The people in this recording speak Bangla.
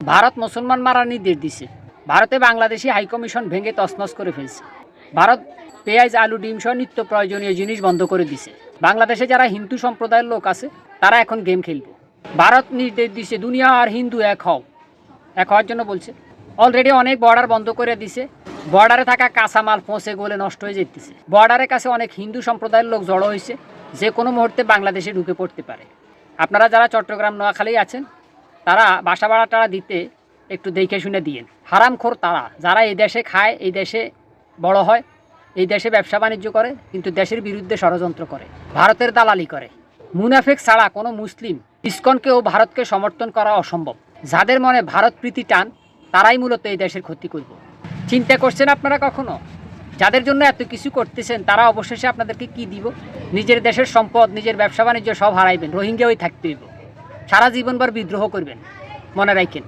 ভারত মুসলমান মারার নির্দেশ দিছে। ভারতে বাংলাদেশি হাইকমিশন ভেঙে তছনছ করে ফেলছে। ভারত পেঁয়াজ আলু ডিম সহ নিত্য প্রয়োজনীয় জিনিস বন্ধ করে দিছে। বাংলাদেশে যারা হিন্দু সম্প্রদায়ের লোক আছে তারা এখন গেম খেলবে। ভারত নির্দেশ দিছে দুনিয়া আর হিন্দু এক হওয়ার জন্য বলছে। অলরেডি অনেক বর্ডার বন্ধ করে দিছে। বর্ডারে থাকা কাঁচামাল পৌঁছে গলে নষ্ট হয়ে যেতেছে। বর্ডারের কাছে অনেক হিন্দু সম্প্রদায়ের লোক জড়ো হয়েছে, যে কোনো মুহূর্তে বাংলাদেশে ঢুকে পড়তে পারে। আপনারা যারা চট্টগ্রাম নোয়াখালী আছেন তারা বাসা ভাড়াটা দিতে একটু দেখে শুনে দিয়েন। হারামখোর তারা যারা এই দেশে খায়, এই দেশে বড় হয়, এই দেশে ব্যবসা বাণিজ্য করে, কিন্তু দেশের বিরুদ্ধে ষড়যন্ত্র করে, ভারতের দালালি করে। মুনাফেক ছাড়া কোনো মুসলিম ইসকনকেও ভারতকে সমর্থন করা অসম্ভব। যাদের মনে ভারত প্রীতি টান তারাই মূলত এই দেশের ক্ষতি করব। চিন্তা করছেন আপনারা কখনো? যাদের জন্য এত কিছু করতেছেন তারা অবশেষে আপনাদেরকে কি দিব? নিজের দেশের সম্পদ, নিজের ব্যবসা বাণিজ্য সব হারাইবেন, রোহিঙ্গা হয়ে থাকতে হইব, সারা জীবনভর বিদ্রোহ করবেন। মনে রাখেন।